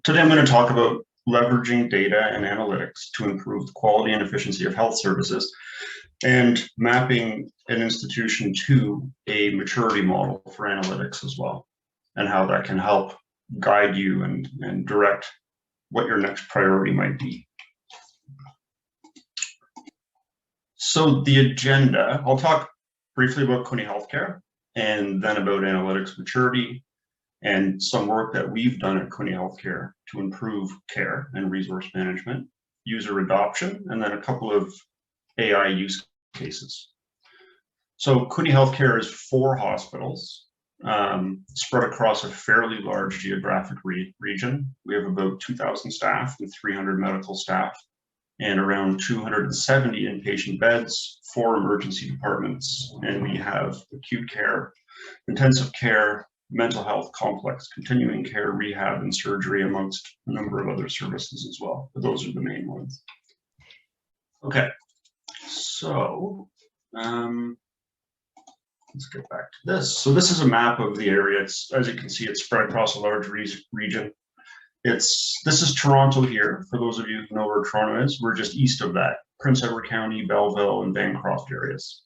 Today I'm going to talk about leveraging data and analytics to improve the quality and efficiency of health services and mapping an institution to a maturity model for analytics as well, and how that can help guide you and direct what your next priority might be. So the agenda, I'll talk briefly about Quinte Healthcare and then about analytics maturity and some work that we've done at Quinte Healthcare to improve care and resource management, user adoption, and then a couple of AI use cases. So Quinte Healthcare is 4 hospitals spread across a fairly large geographic region. We have about 2,000 staff and 300 medical staff and around 270 inpatient beds, 4 emergency departments, and we have acute care, intensive care, mental health, complex, continuing care, rehab, and surgery, amongst a number of other services as well. But those are the main ones. Okay, so let's get back to this. So this is a map of the area. It's, as you can see, it's spread across a large region. This is Toronto here. For those of you who know where Toronto is, we're just east of that. Prince Edward County, Belleville, and Bancroft areas.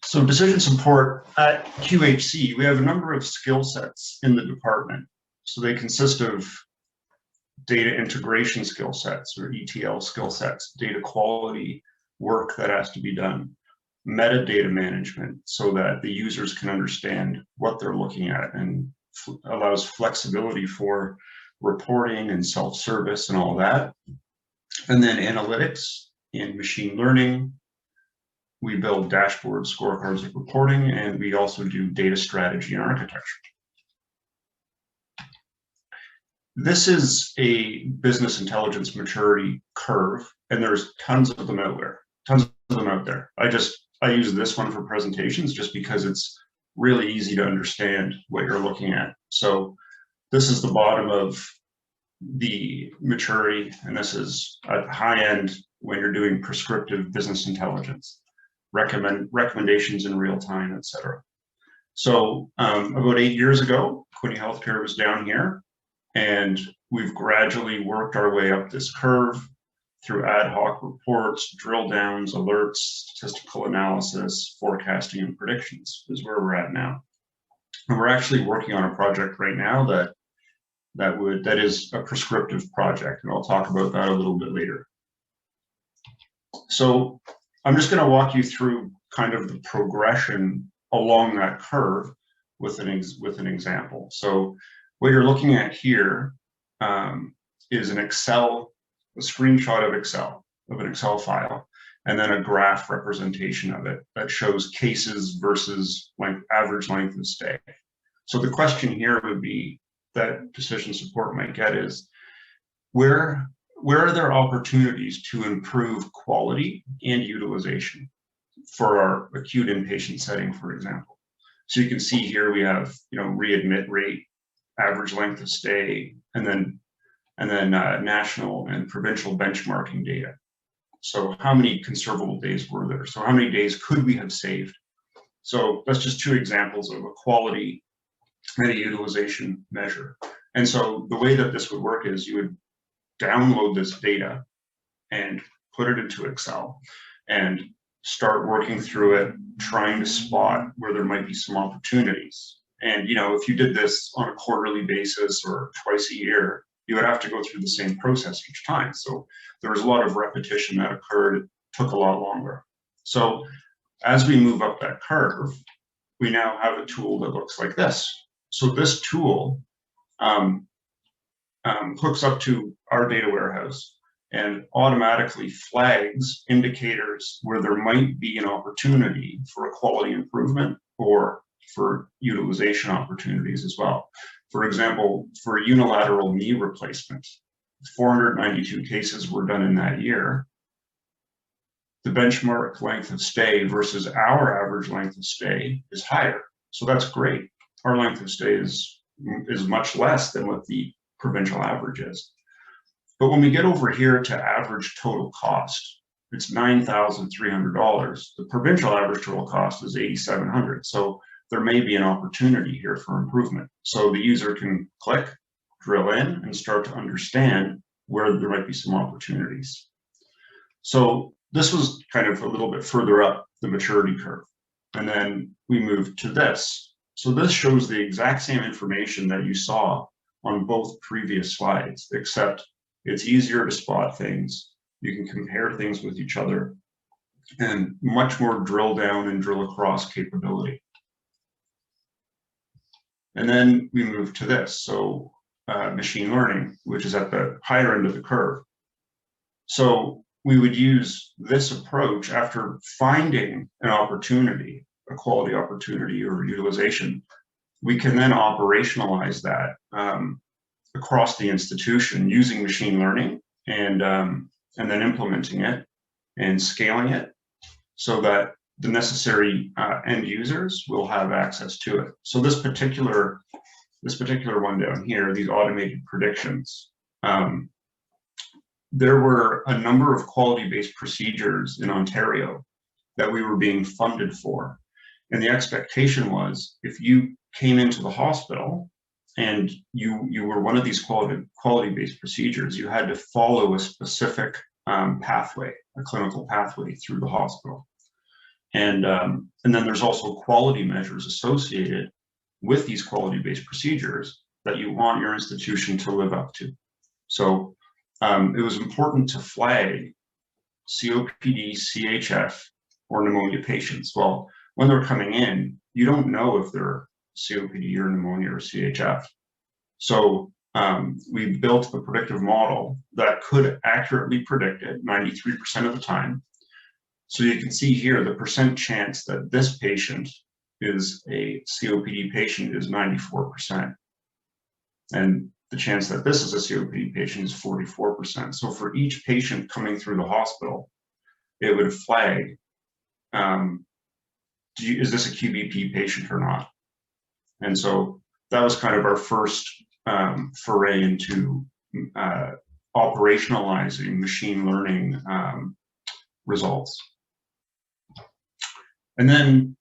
So decision support at QHC, we have a number of skill sets in the department. So they consist of data integration skill sets, or ETL skill sets, data quality work that has to be done, metadata management so that the users can understand what they're looking at and allows flexibility for reporting and self-service and all that. And then analytics and machine learning. We build dashboards, scorecards of reporting, and we also do data strategy and architecture. This is a business intelligence maturity curve, and there's tons of them out there. I use this one for presentations just because it's really easy to understand what you're looking at. So this is the bottom of the maturity, and this is at the high end when you're doing prescriptive business intelligence. Recommendations in real time, etc. So about 8 years ago, Quinte Healthcare was down here, and we've gradually worked our way up this curve through ad hoc reports, drill downs, alerts, statistical analysis, forecasting, and predictions is where we're at now. And we're actually working on a project right now that is a prescriptive project, and I'll talk about that a little bit later. So I'm just going to walk you through kind of the progression along that curve with an example. So what you're looking at here is a screenshot of an Excel file, and then a graph representation of it that shows cases versus average length of stay. So the question here would be that decision support might get is, where are there opportunities to improve quality and utilization for our acute inpatient setting, for example? So you can see here we have, readmit rate, average length of stay, and then national and provincial benchmarking data. So how many conservable days were there? So how many days could we have saved? So that's just 2 examples of a quality and a utilization measure. And so the way that this would work is you would download this data and put it into Excel and start working through it, trying to spot where there might be some opportunities. And if you did this on a quarterly basis or twice a year, you would have to go through the same process each time. So there was a lot of repetition that occurred. It took a lot longer. So as we move up that curve, we now have a tool that looks like this. So this tool hooks up to our data warehouse and automatically flags indicators where there might be an opportunity for a quality improvement or for utilization opportunities as well. For example, for unilateral knee replacement, 492 cases were done in that year. The benchmark length of stay versus our average length of stay is higher. So that's great. Our length of stay is much less than what the provincial average is. But when we get over here to average total cost, it's $9,300. The provincial average total cost is $8,700. So there may be an opportunity here for improvement. So the user can click, drill in, and start to understand where there might be some opportunities. So this was kind of a little bit further up the maturity curve. And then we moved to this. So this shows the exact same information that you saw on both previous slides, except it's easier to spot things. You can compare things with each other, and much more drill down and drill across capability. And then we move to this. So machine learning, which is at the higher end of the curve. So we would use this approach after finding an opportunity, a quality opportunity or utilization. We can then operationalize that across the institution using machine learning and then implementing it and scaling it so that the necessary end users will have access to it. So this particular one down here, these automated predictions, there were a number of quality-based procedures in Ontario that we were being funded for. And the expectation was if you came into the hospital and you were one of these quality-based procedures, you had to follow a specific pathway, a clinical pathway through the hospital. And then there's also quality measures associated with these quality-based procedures that you want your institution to live up to. So it was important to flag COPD, CHF, or pneumonia patients. Well, when they're coming in, you don't know if they're COPD or pneumonia or CHF. So we built the predictive model that could accurately predict it 93% of the time. So you can see here the percent chance that this patient is a COPD patient is 94%. And the chance that this is a COPD patient is 44%. So for each patient coming through the hospital, it would flag, is this a QBP patient or not? And so that was kind of our first foray into operationalizing machine learning results. And then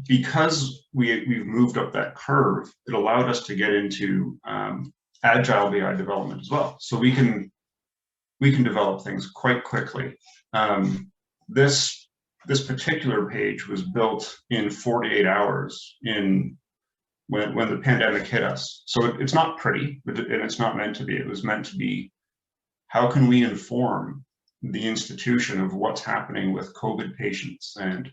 because we've moved up that curve, it allowed us to get into Agile Bl Development as well. So we can develop things quite quickly. This particular page was built in 48 hours when the pandemic hit us. So it's not pretty, and it's not meant to be. It was meant to be, how can we inform the institution of what's happening with COVID patients and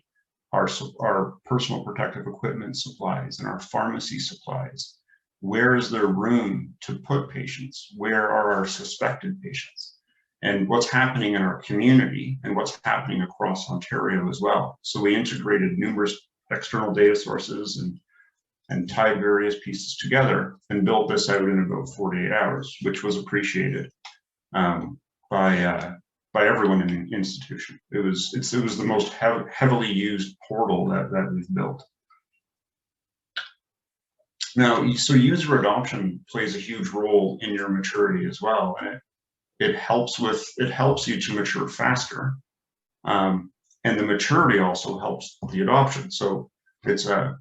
our personal protective equipment supplies and our pharmacy supplies? Where is there room to put patients? Where are our suspected patients? And what's happening in our community and what's happening across Ontario as well. So we integrated numerous external data sources and tied various pieces together and built this out in about 48 hours, which was appreciated by everyone in the institution. It was the most heavily used portal that we've built. Now, so user adoption plays a huge role in your maturity as well, and it helps you to mature faster, and the maturity also helps the adoption. So they're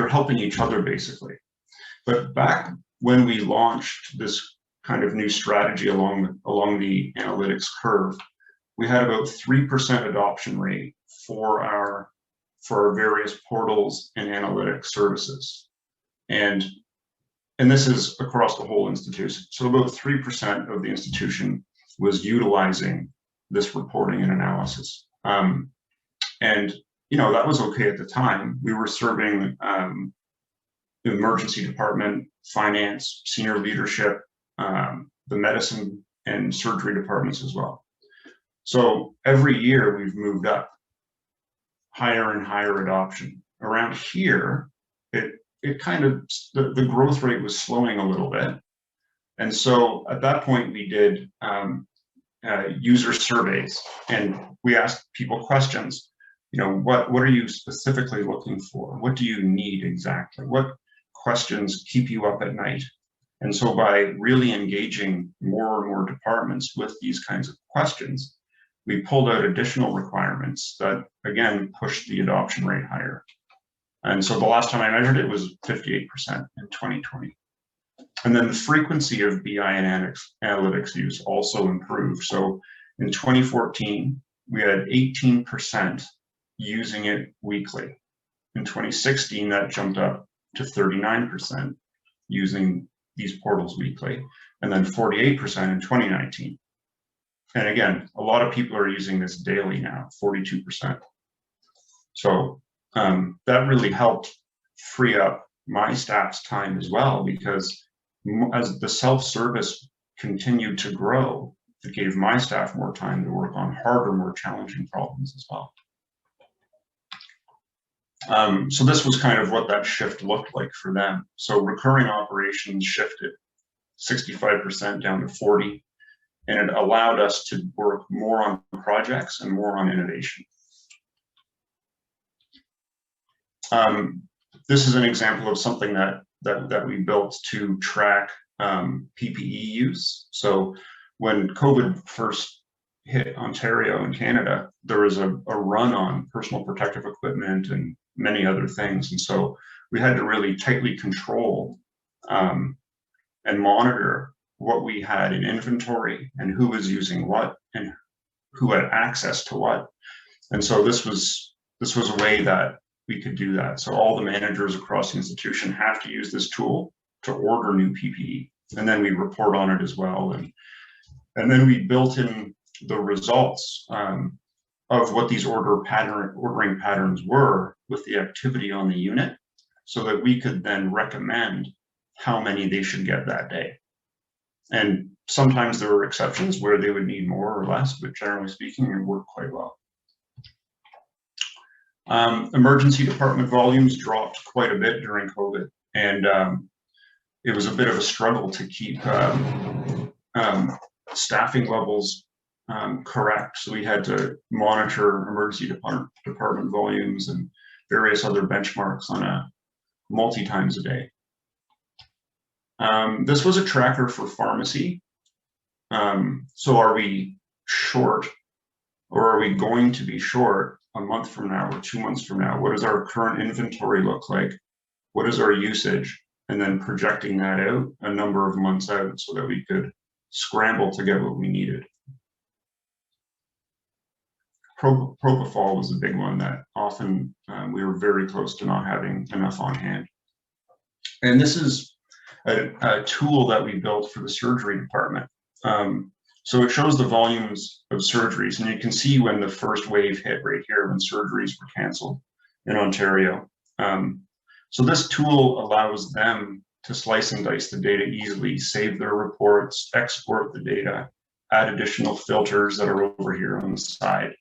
helping each other basically. But back when we launched this kind of new strategy along the analytics curve, we had about 3% adoption rate for our various portals and analytic services. And this is across the whole institution. So about 3% of the institution was utilizing this reporting and analysis. And that was okay at the time. We were serving the emergency department, finance, senior leadership, the medicine and surgery departments as well. So every year we've moved up higher and higher adoption. Around here, it kind of, the growth rate was slowing a little bit. And so at that point we did user surveys, and we asked people questions. What are you specifically looking for? What do you need exactly? What questions keep you up at night? And so by really engaging more and more departments with these kinds of questions, we pulled out additional requirements that, again, pushed the adoption rate higher. And so the last time I measured it was 58% in 2020. And then the frequency of BI and analytics use also improved. So in 2014, we had 18% using it weekly. In 2016, that jumped up to 39% using these portals weekly, and then 48% in 2019. And again, a lot of people are using this daily now, 42%. So that really helped free up my staff's time as well, because as the self-service continued to grow, it gave my staff more time to work on harder, more challenging problems as well. So this was kind of what that shift looked like for them. So recurring operations shifted 65% down to 40, and it allowed us to work more on projects and more on innovation. This is an example of something that we built to track PPE use. So when COVID first hit Ontario and Canada, there was a run on personal protective equipment and many other things. And so we had to really tightly control and monitor what we had in inventory and who was using what and who had access to what. And so this was a way that we could do that. So all the managers across the institution have to use this tool to order new PPE, and then we report on it as well. And then we built in the results of what these ordering patterns were with the activity on the unit, so that we could then recommend how many they should get that day. And sometimes there were exceptions where they would need more or less, but generally speaking, it worked quite well. Emergency department volumes dropped quite a bit during COVID, and it was a bit of a struggle to keep staffing levels correct. So we had to monitor emergency department volumes and various other benchmarks on a multi-times a day. This was a tracker for pharmacy. So are we short, or are we going to be short a month from now or 2 months from now? What does our current inventory look like? What is our usage? And then projecting that out a number of months out so that we could scramble to get what we needed. Propofol was a big one that often we were very close to not having enough on hand. And this is a tool that we built for the surgery department. So it shows the volumes of surgeries, and you can see when the first wave hit right here, when surgeries were canceled in Ontario. So this tool allows them to slice and dice the data easily, save their reports, export the data, add additional filters that are over here on the side.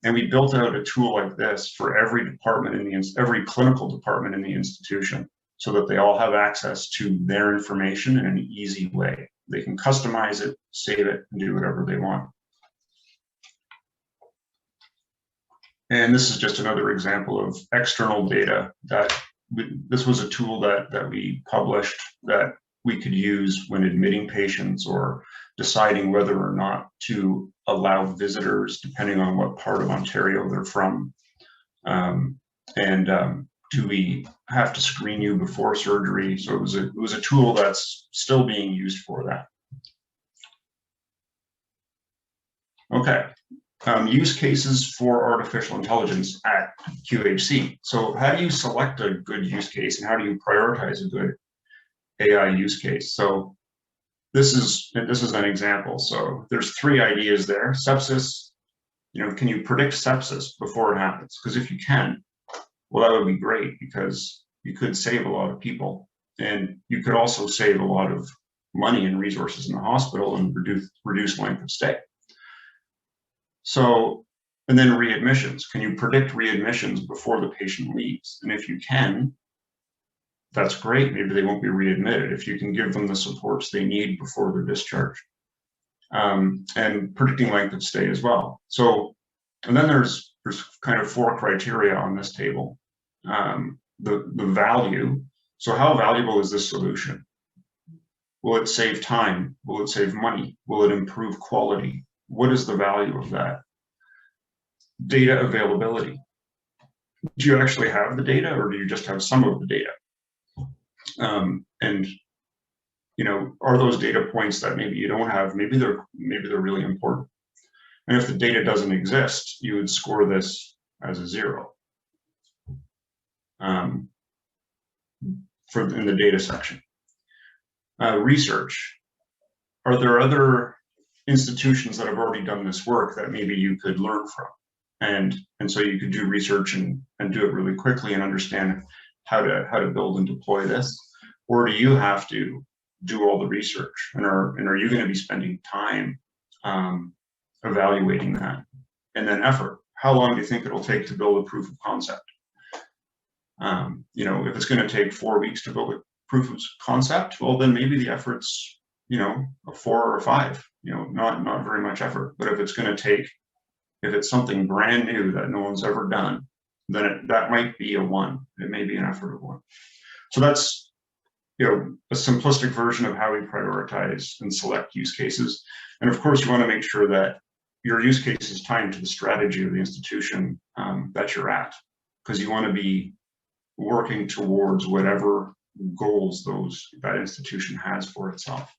And we built out a tool like this for every department every clinical department in the institution, so that they all have access to their information in an easy way. They can customize it, save it, and do whatever they want. And this is just another example of external data that this was a tool that we published that we could use when admitting patients or deciding whether or not to allow visitors, depending on what part of Ontario they're from. Do we have to screen you before surgery? So it was a tool that's still being used for that. Okay, use cases for artificial intelligence at QHC. So how do you select a good use case, and how do you prioritize a good AI use case? So this is an example. So there's 3 ideas there. Sepsis, can you predict sepsis before it happens? Because if you can, well, that would be great, because you could save a lot of people, and you could also save a lot of money and resources in the hospital and reduce length of stay. So, and then readmissions. Can you predict readmissions before the patient leaves? And if you can, that's great. Maybe they won't be readmitted if you can give them the supports they need before they're discharged. And predicting length of stay as well. So, and then there's kind of 4 criteria on this table. The value. So how valuable is this solution? Will it save time? Will it save money? Will it improve quality? What is the value of that? data availability. Do you actually have the data, or do you just have some of the data? And you know, are those data points that maybe you don't have, maybe they're really important. And if the data doesn't exist, you would score this as a 0 in the data section. Research. Are there other institutions that have already done this work that maybe you could learn from? And so you could do research and do it really quickly and understand how to build and deploy this? Or do you have to do all the research? And are you going to be spending time evaluating that? And then effort. How long do you think it'll take to build a proof of concept? You know, if it's going to take 4 weeks to build a proof of concept, well, then maybe the effort's, you know, a 4 or 5. You know, not very much effort. But if it's going to take, if it's something brand new that no one's ever done, then that might be a 1. It may be an effort of 1. So that's, you know, a simplistic version of how we prioritize and select use cases. And of course, you want to make sure that your use case is tied to the strategy of the institution that you're at, because you want to be working towards whatever goals that institution has for itself.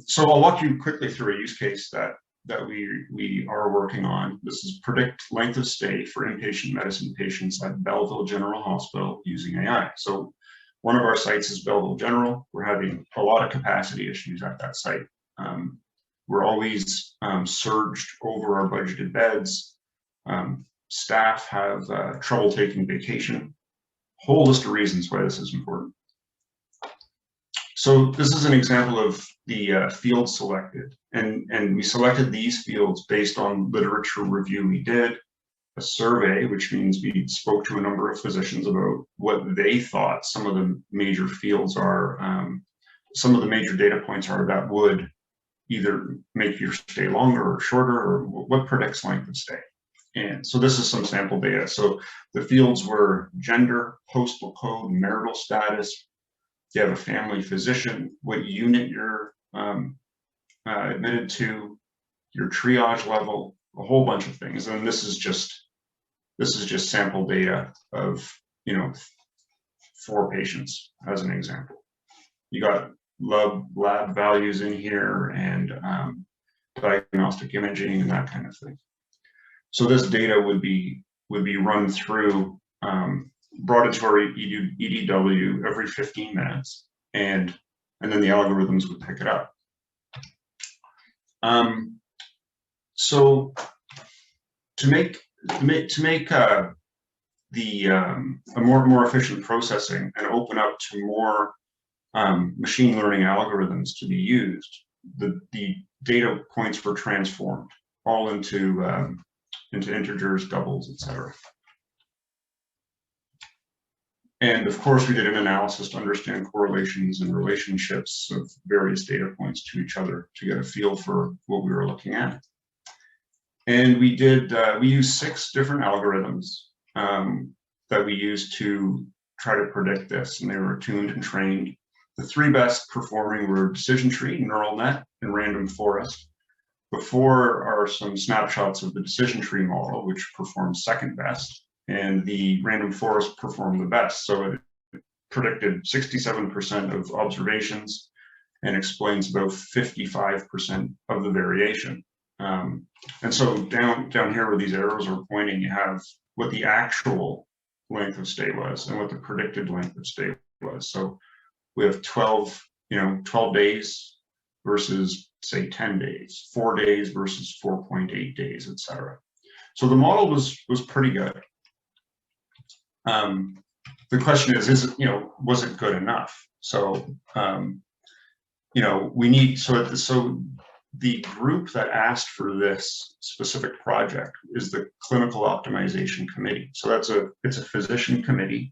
So I'll walk you quickly through a use case that we are working on. This is predict length of stay for inpatient medicine patients at Belleville General Hospital using AI. So one of our sites is Belleville General. We're having a lot of capacity issues at that site. We're always surged over our budgeted beds. Staff have trouble taking vacation. Whole list of reasons why this is important. So this is an example of the fields selected, and we selected these fields based on literature review we did, a survey, which means we spoke to a number of physicians about what they thought some of the major fields are, some of the major data points are that would either make your stay longer or shorter, or what predicts length of stay. And so this is some sample data. So the fields were gender, postal code, marital status, do you have a family physician, what unit you're admitted to, your triage level, a whole bunch of things. And this is just sample data of, you know, 4 patients as an example. You got lab values in here and diagnostic imaging and that kind of thing. So this data would be run through, brought into our EDW every 15 minutes, and then the algorithms would pick it up. So to make a more efficient processing and open up to more machine learning algorithms to be used, the data points were transformed all into integers, doubles, etc. And of course, we did an analysis to understand correlations and relationships of various data points to each other to get a feel for what we were looking at. And we used 6 different algorithms that we used to try to predict this, and they were tuned and trained. The 3 best performing were decision tree, neural net, and random forest. Before are some snapshots of the decision tree model, which performed second best, and the random forest performed the best. So it predicted 67% of observations and explains about 55% of the variation. And so down here where these arrows are pointing, you have what the actual length of stay was and what the predicted length of stay was. So we have 12 days versus say 10 days, 4 days versus 4.8 days, etc. So the model was pretty good. The question is it, was it good enough? So, we need, so the group that asked for this specific project is the Clinical Optimization Committee. So it's a physician committee,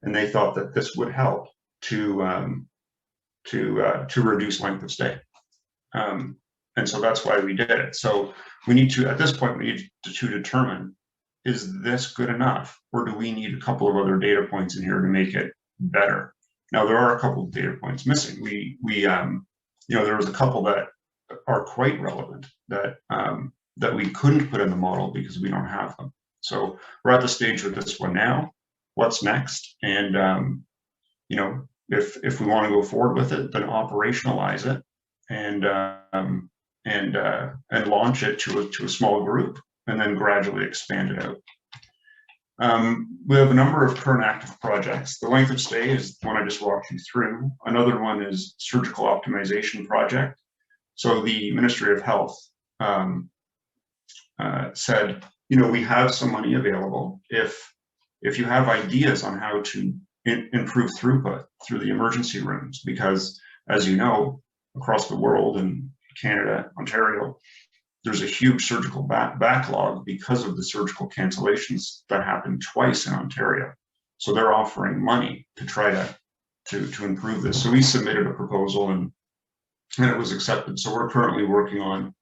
and they thought that this would help to reduce length of stay. And so that's why we did it. So we need to, at this point, we need to determine, is this good enough, or do we need a couple of other data points in here to make it better? Now, there are a couple of data points missing. There was a couple that are quite relevant that that we couldn't put in the model because we don't have them. So we're at the stage with this one now. What's next? And you know, if we want to go forward with it, then operationalize it and launch it to a small group, and then gradually expand it out. We have a number of current active projects. The length of stay is the one I just walked you through. Another one is surgical optimization project. So the Ministry of Health said, you know, we have some money available. If you have ideas on how to improve throughput through the emergency rooms, because as you know, across the world and Canada, Ontario, there's a huge surgical backlog because of the surgical cancellations that happened twice in Ontario. So they're offering money to try to improve this. So we submitted a proposal and it was accepted. So we're currently working on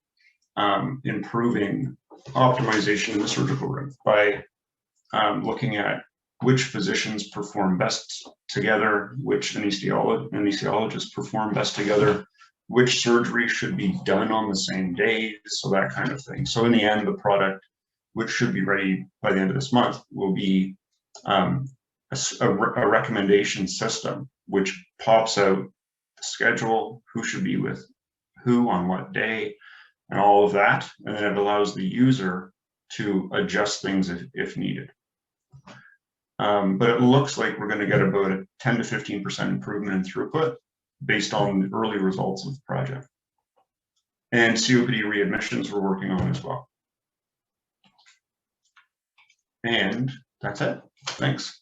improving optimization in the surgical room by looking at which physicians perform best together, which anesthesiologists perform best together, which surgery should be done on the same day, so that kind of thing. So in the end, the product, which should be ready by the end of this month, will be a recommendation system, which pops out the schedule, who should be with who on what day, and all of that. And then it allows the user to adjust things if needed. But it looks like we're going to get about a 10 to 15% improvement in throughput based on the early results of the project. And COPD readmissions we're working on as well. And that's it. Thanks.